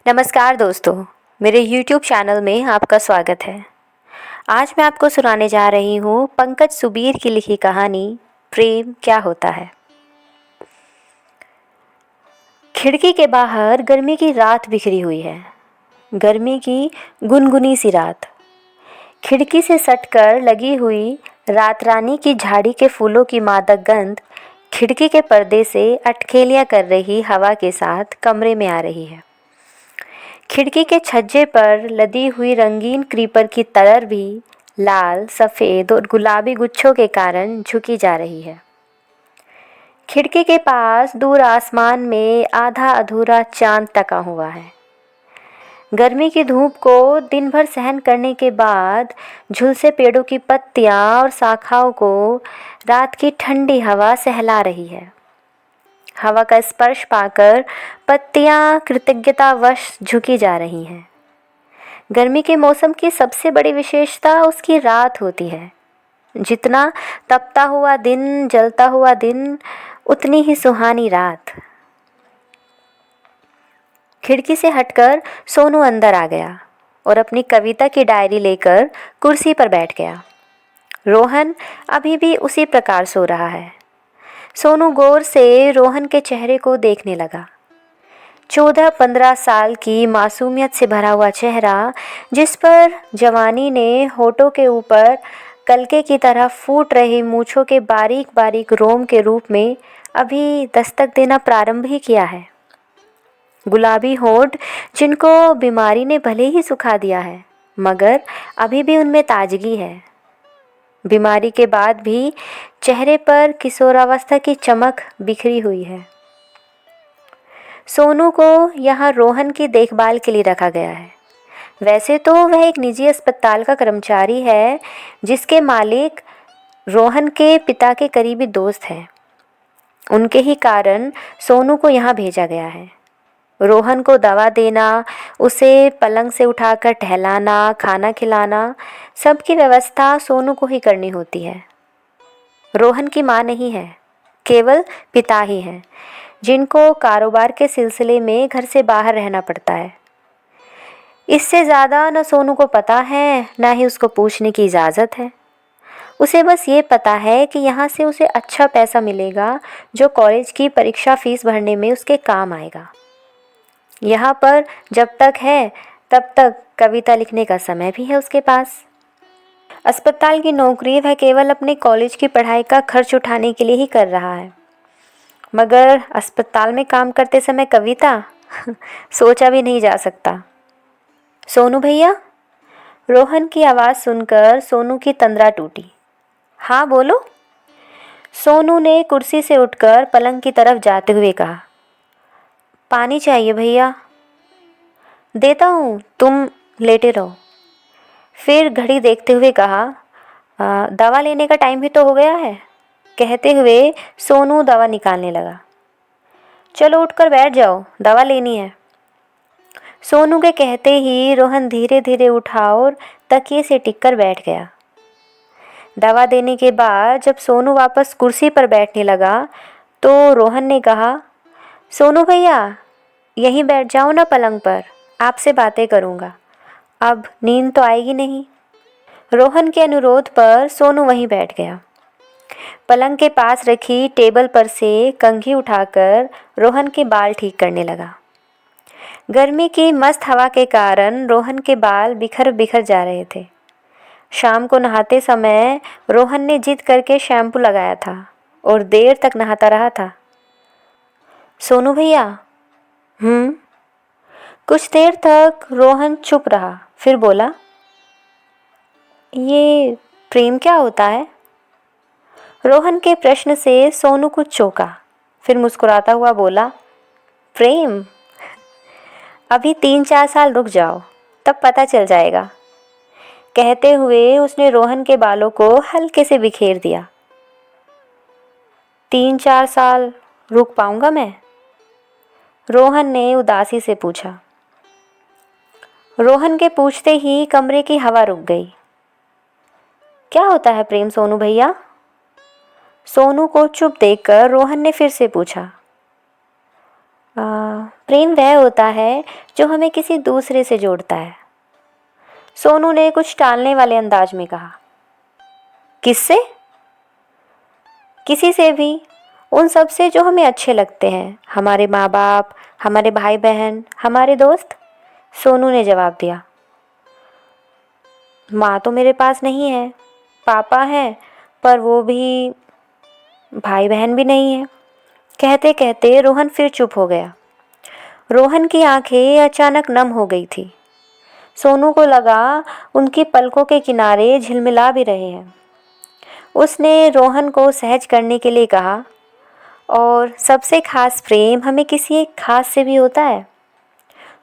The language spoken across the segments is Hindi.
नमस्कार दोस्तों, मेरे YouTube चैनल में आपका स्वागत है। आज मैं आपको सुनाने जा रही हूँ पंकज सुबीर की लिखी कहानी प्रेम क्या होता है। खिड़की के बाहर गर्मी की रात बिखरी हुई है। गर्मी की गुनगुनी सी रात। खिड़की से सटकर लगी हुई रात रानी की झाड़ी के फूलों की मादक गंध खिड़की के पर्दे से अटखेलियाँ कर रही हवा के साथ कमरे में आ रही है। खिड़की के छज्जे पर लदी हुई रंगीन क्रीपर की तरर भी लाल, सफ़ेद और गुलाबी गुच्छों के कारण झुकी जा रही है। खिड़की के पास दूर आसमान में आधा अधूरा चांद तका हुआ है। गर्मी की धूप को दिन भर सहन करने के बाद झुलसे पेड़ों की पत्तियां और शाखाओं को रात की ठंडी हवा सहला रही है। हवा का स्पर्श पाकर पत्तियां कृतज्ञतावश झुकी जा रही हैं। गर्मी के मौसम की सबसे बड़ी विशेषता उसकी रात होती है। जितना तपता हुआ दिन, जलता हुआ दिन, उतनी ही सुहानी रात। खिड़की से हटकर सोनू अंदर आ गया और अपनी कविता की डायरी लेकर कुर्सी पर बैठ गया। रोहन अभी भी उसी प्रकार सो रहा है। सोनू गौर से रोहन के चेहरे को देखने लगा। 14-15 साल की मासूमियत से भरा हुआ चेहरा, जिस पर जवानी ने होठों के ऊपर कलके की तरह फूट रही मूंछों के बारीक बारीक रोम के रूप में अभी दस्तक देना प्रारंभ ही किया है। गुलाबी होठ जिनको बीमारी ने भले ही सुखा दिया है, मगर अभी भी उनमें ताजगी है। बीमारी के बाद भी चेहरे पर किशोरावस्था की चमक बिखरी हुई है। सोनू को यहाँ रोहन की देखभाल के लिए रखा गया है। वैसे तो वह एक निजी अस्पताल का कर्मचारी है, जिसके मालिक रोहन के पिता के करीबी दोस्त हैं। उनके ही कारण सोनू को यहाँ भेजा गया है। रोहन को दवा देना, उसे पलंग से उठाकर टहलाना, खाना खिलाना, सबकी व्यवस्था सोनू को ही करनी होती है। रोहन की माँ नहीं है, केवल पिता ही हैं, जिनको कारोबार के सिलसिले में घर से बाहर रहना पड़ता है। इससे ज़्यादा न सोनू को पता है, न ही उसको पूछने की इजाज़त है। उसे बस ये पता है कि यहाँ से उसे अच्छा पैसा मिलेगा, जो कॉलेज की परीक्षा फीस भरने में उसके काम आएगा। यहाँ पर जब तक है, तब तक कविता लिखने का समय भी है उसके पास। अस्पताल की नौकरी वह केवल अपने कॉलेज की पढ़ाई का खर्च उठाने के लिए ही कर रहा है, मगर अस्पताल में काम करते समय कविता सोचा भी नहीं जा सकता। सोनू भैया, रोहन की आवाज़ सुनकर सोनू की तंद्रा टूटी। हाँ बोलो। सोनू ने कुर्सी से उठकर पलंग की तरफ जाते हुए कहा। पानी चाहिए भैया। देता हूँ, तुम लेटे रहो। फिर घड़ी देखते हुए कहा, दवा लेने का टाइम भी तो हो गया है। कहते हुए सोनू दवा निकालने लगा। चलो उठकर बैठ जाओ, दवा लेनी है। सोनू के कहते ही रोहन धीरे धीरे उठा और तकिए से टिककर बैठ गया। दवा देने के बाद जब सोनू वापस कुर्सी पर बैठने लगा तो रोहन ने कहा, सोनू भैया, यहीं बैठ जाओ ना पलंग पर, आपसे बातें करूँगा। अब नींद तो आएगी नहीं। रोहन के अनुरोध पर सोनू वहीं बैठ गया। पलंग के पास रखी टेबल पर से कंघी उठाकर रोहन के बाल ठीक करने लगा। गर्मी की मस्त हवा के कारण रोहन के बाल बिखर बिखर जा रहे थे। शाम को नहाते समय रोहन ने जिद करके शैम्पू लगाया था और देर तक नहाता रहा था। सोनू भैया। कुछ देर तक रोहन चुप रहा, फिर बोला, ये प्रेम क्या होता है? रोहन के प्रश्न से सोनू कुछ चौंका, फिर मुस्कुराता हुआ बोला, प्रेम? अभी 3-4 साल रुक जाओ, तब पता चल जाएगा। कहते हुए उसने रोहन के बालों को हल्के से बिखेर दिया। 3-4 साल रुक पाऊंगा मैं? रोहन ने उदासी से पूछा। रोहन के पूछते ही कमरे की हवा रुक गई। क्या होता है प्रेम सोनू भैया? सोनू को चुप देखकर रोहन ने फिर से पूछा। प्रेम वह होता है जो हमें किसी दूसरे से जोड़ता है। सोनू ने कुछ टालने वाले अंदाज में कहा। किससे? किसी से भी, उन सब से जो हमें अच्छे लगते हैं, हमारे माँ बाप, हमारे भाई बहन, हमारे दोस्त। सोनू ने जवाब दिया। माँ तो मेरे पास नहीं है, पापा है, पर वो भी, भाई बहन भी नहीं है। कहते कहते रोहन फिर चुप हो गया। रोहन की आंखें अचानक नम हो गई थी। सोनू को लगा उनकी पलकों के किनारे झिलमिला भी रहे हैं। उसने रोहन को सहज करने के लिए कहा, और सबसे खास प्रेम हमें किसी एक खास से भी होता है।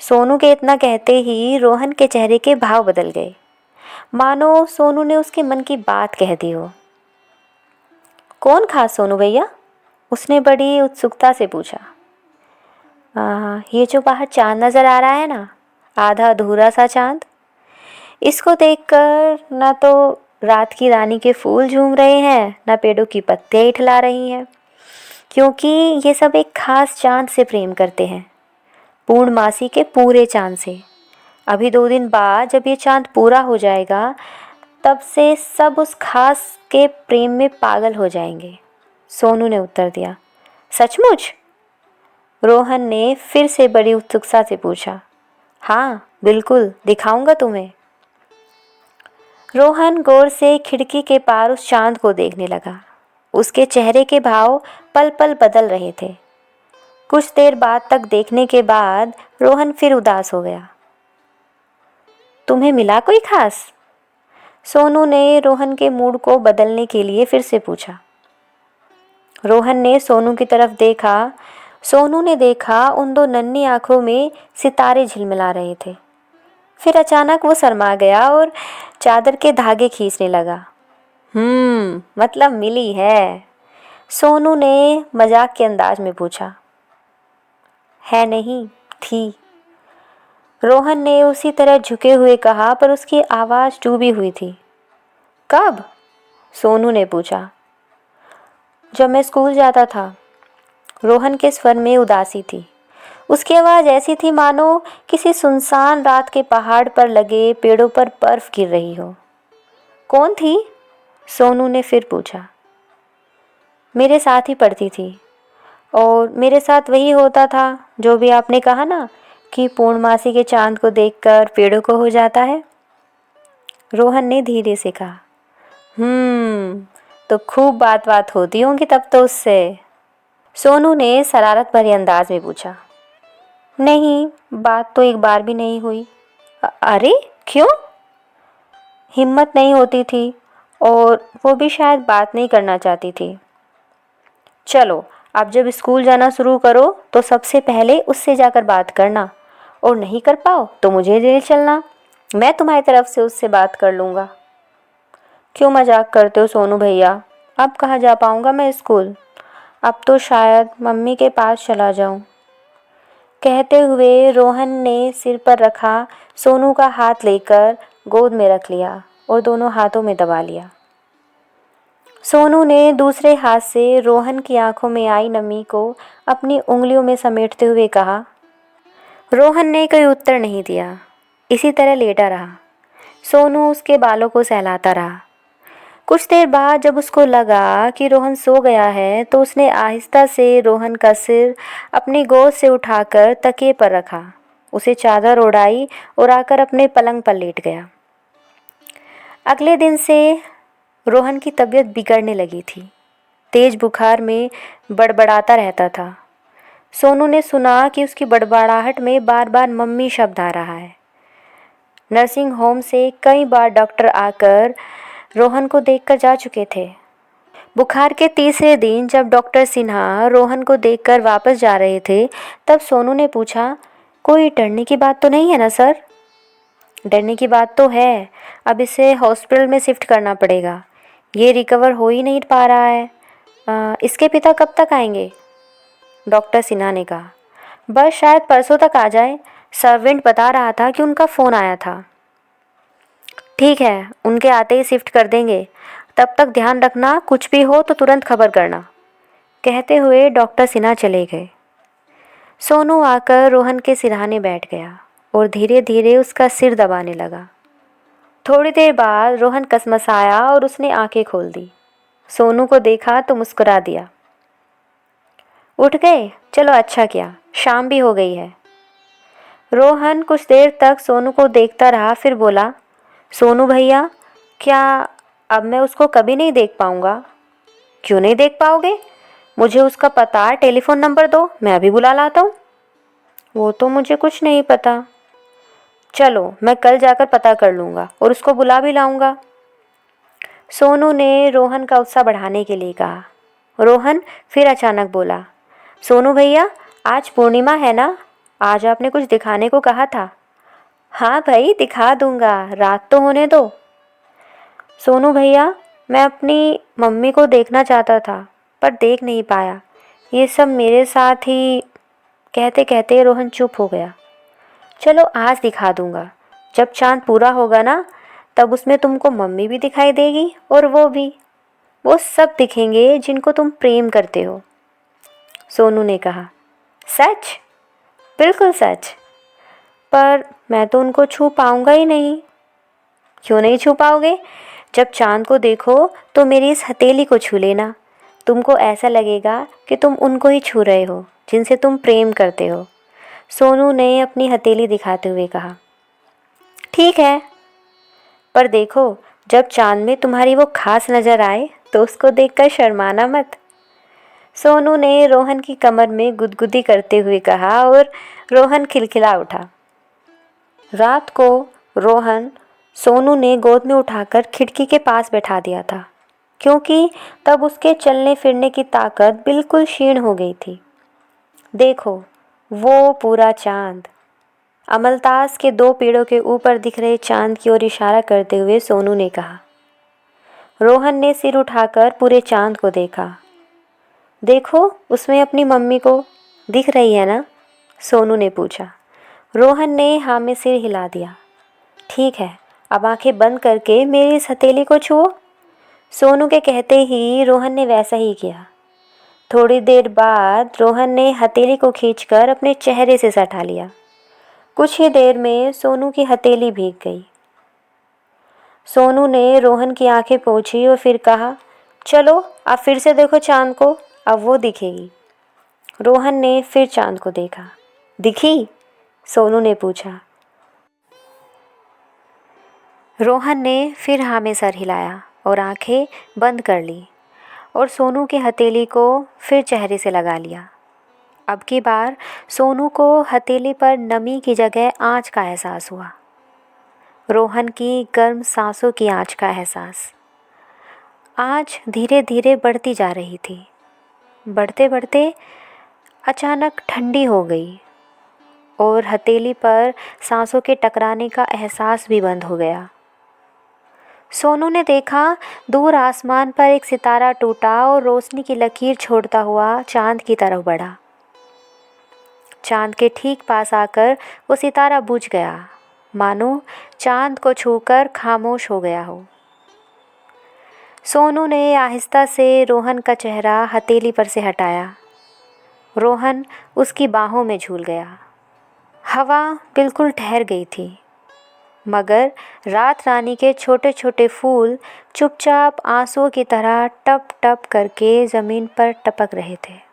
सोनू के इतना कहते ही रोहन के चेहरे के भाव बदल गए, मानो सोनू ने उसके मन की बात कह दी हो। कौन खास सोनू भैया? उसने बड़ी उत्सुकता से पूछा। ये जो बाहर चांद नज़र आ रहा है ना, आधा अधूरा सा चांद। इसको देखकर ना तो रात की रानी के फूल झूम रहे हैं, ना पेड़ों की पत्तियां इठला रही हैं, क्योंकि ये सब एक खास चांद से प्रेम करते हैं, पूर्णमासी के पूरे चांद से। अभी 2 दिन बाद जब ये चांद पूरा हो जाएगा, तब से सब उस खास के प्रेम में पागल हो जाएंगे। सोनू ने उत्तर दिया। सचमुच? रोहन ने फिर से बड़ी उत्सुकता से पूछा। हाँ बिल्कुल, दिखाऊंगा तुम्हें। रोहन गौर से खिड़की के पार उस चांद को देखने लगा। उसके चेहरे के भाव पल पल बदल रहे थे। कुछ देर बाद तक देखने के बाद रोहन फिर उदास हो गया। तुम्हें मिला कोई खास? सोनू ने रोहन के मूड को बदलने के लिए फिर से पूछा। रोहन ने सोनू की तरफ देखा। सोनू ने देखा उन 2 नन्ही आंखों में सितारे झिलमिला रहे थे। फिर अचानक वो शर्मा गया और चादर के धागे खींचने लगा। मतलब मिली है? सोनू ने मजाक के अंदाज में पूछा। है नहीं, थी। रोहन ने उसी तरह झुके हुए कहा, पर उसकी आवाज़ डूबी हुई थी। कब? सोनू ने पूछा। जब मैं स्कूल जाता था। रोहन के स्वर में उदासी थी। उसकी आवाज़ ऐसी थी मानो किसी सुनसान रात के पहाड़ पर लगे पेड़ों पर बर्फ गिर रही हो। कौन थी? सोनू ने फिर पूछा। मेरे साथ ही पढ़ती थी, और मेरे साथ वही होता था जो भी आपने कहा ना, कि पूर्णमासी के चांद को देखकर पेड़ों को हो जाता है। रोहन ने धीरे से कहा। तो खूब बात होती होंगी तब तो उससे। सोनू ने शरारत भरे अंदाज में पूछा। नहीं, बात तो एक बार भी नहीं हुई। अरे क्यों? हिम्मत नहीं होती थी, और वो भी शायद बात नहीं करना चाहती थी। चलो, अब जब स्कूल जाना शुरू करो तो सबसे पहले उससे जाकर बात करना, और नहीं कर पाओ तो मुझे ले चलना, मैं तुम्हारी तरफ से उससे बात कर लूँगा। क्यों मजाक करते हो सोनू भैया? अब कहाँ जा पाऊँगा मैं स्कूल? अब तो शायद मम्मी के पास चला जाऊँ। कहते हुए रोहन ने सिर पर रखा सोनू का हाथ लेकर गोद में रख लिया और दोनों हाथों में दबा लिया। सोनू ने दूसरे हाथ से रोहन की आंखों में आई नमी को अपनी उंगलियों में समेटते हुए कहा। रोहन ने कोई उत्तर नहीं दिया, इसी तरह लेटा रहा। सोनू उसके बालों को सहलाता रहा। कुछ देर बाद जब उसको लगा कि रोहन सो गया है, तो उसने आहिस्ता से रोहन का सिर अपनी गोद से उठाकर तकिए पर रखा, उसे चादर ओढ़ाई और आकर अपने पलंग पर लेट गया। अगले दिन से रोहन की तबीयत बिगड़ने लगी थी। तेज बुखार में बड़बड़ाता रहता था। सोनू ने सुना कि उसकी बड़बड़ाहट में बार बार मम्मी शब्द आ रहा है। नर्सिंग होम से कई बार डॉक्टर आकर रोहन को देखकर जा चुके थे। बुखार के तीसरे दिन जब डॉक्टर सिन्हा रोहन को देखकर वापस जा रहे थे, तब सोनू ने पूछा, कोई डरने की बात तो नहीं है ना सर? डरने की बात तो है, अब इसे हॉस्पिटल में शिफ्ट करना पड़ेगा, ये रिकवर हो ही नहीं पा रहा है। इसके पिता कब तक आएंगे? डॉक्टर सिन्हा ने कहा। बस शायद परसों तक आ जाए, सर्वेंट बता रहा था कि उनका फ़ोन आया था। ठीक है, उनके आते ही शिफ्ट कर देंगे, तब तक ध्यान रखना, कुछ भी हो तो तुरंत खबर करना। कहते हुए डॉक्टर सिन्हा चले गए। सोनू आकर रोहन के सिरहाने बैठ गया और धीरे धीरे उसका सिर दबाने लगा। थोड़ी देर बाद रोहन कसमसाया और उसने आंखें खोल दी। सोनू को देखा तो मुस्कुरा दिया। उठ गए? चलो अच्छा किया, शाम भी हो गई है। रोहन कुछ देर तक सोनू को देखता रहा, फिर बोला, सोनू भैया, क्या अब मैं उसको कभी नहीं देख पाऊंगा? क्यों नहीं देख पाओगे? मुझे उसका पता, टेलीफोन नंबर दो, मैं अभी बुला लाता हूँ। वो तो मुझे कुछ नहीं पता। चलो, मैं कल जाकर पता कर लूँगा और उसको बुला भी लाऊंगा। सोनू ने रोहन का उत्साह बढ़ाने के लिए कहा। रोहन फिर अचानक बोला, सोनू भैया, आज पूर्णिमा है ना? आज आपने कुछ दिखाने को कहा था। हाँ भाई, दिखा दूंगा, रात तो होने दो। सोनू भैया, मैं अपनी मम्मी को देखना चाहता था पर देख नहीं पाया। ये सब मेरे साथ ही। कहते कहते रोहन चुप हो गया। चलो आज दिखा दूंगा। जब चांद पूरा होगा ना, तब उसमें तुमको मम्मी भी दिखाई देगी और वो सब दिखेंगे जिनको तुम प्रेम करते हो। सोनू ने कहा। सच? बिल्कुल सच। पर मैं तो उनको छू पाऊंगा ही नहीं। क्यों नहीं छू पाओगे? जब चांद को देखो तो मेरी इस हथेली को छू लेना। तुमको ऐसा लगेगा कि तुम उनको ही छू रहे हो जिनसे तुम प्रेम करते हो। सोनू ने अपनी हथेली दिखाते हुए कहा। ठीक है, पर देखो, जब चांद में तुम्हारी वो खास नज़र आए तो उसको देखकर शर्माना मत। सोनू ने रोहन की कमर में गुदगुदी करते हुए कहा और रोहन खिलखिला उठा। रात को रोहन सोनू ने गोद में उठाकर खिड़की के पास बैठा दिया था, क्योंकि तब उसके चलने फिरने की ताकत बिल्कुल क्षीण हो गई थी। देखो, वो पूरा चांद। अमलतास के 2 पेड़ों के ऊपर दिख रहे चांद की ओर इशारा करते हुए सोनू ने कहा। रोहन ने सिर उठाकर पूरे चांद को देखा। देखो, उसमें अपनी मम्मी को दिख रही है ना? सोनू ने पूछा। रोहन ने हाँ में सिर हिला दिया। ठीक है, अब आंखें बंद करके मेरी इस हथेली को छुओ। सोनू के कहते ही रोहन ने वैसा ही किया। थोड़ी देर बाद रोहन ने हथेली को खींचकर अपने चेहरे से सटा लिया। कुछ ही देर में सोनू की हथेली भीग गई। सोनू ने रोहन की आंखें पोंछी और फिर कहा, चलो आप फिर से देखो चांद को, अब वो दिखेगी। रोहन ने फिर चांद को देखा। दिखी? सोनू ने पूछा। रोहन ने फिर हाँ में सर हिलाया और आंखें बंद कर ली और सोनू की हथेली को फिर चेहरे से लगा लिया। अब की बार सोनू को हथेली पर नमी की जगह आँच का एहसास हुआ। रोहन की गर्म सांसों की आँच का एहसास। आँच धीरे धीरे बढ़ती जा रही थी। बढ़ते बढ़ते अचानक ठंडी हो गई और हथेली पर सांसों के टकराने का एहसास भी बंद हो गया। सोनू ने देखा, दूर आसमान पर एक सितारा टूटा और रोशनी की लकीर छोड़ता हुआ चांद की तरफ बढ़ा। चांद के ठीक पास आकर वो सितारा बुझ गया, मानो चांद को छूकर खामोश हो गया हो। सोनू ने आहिस्ता से रोहन का चेहरा हथेली पर से हटाया। रोहन उसकी बाहों में झूल गया। हवा बिल्कुल ठहर गई थी, मगर रात रानी के छोटे छोटे फूल चुपचाप आंसुओं की तरह टप टप करके ज़मीन पर टपक रहे थे।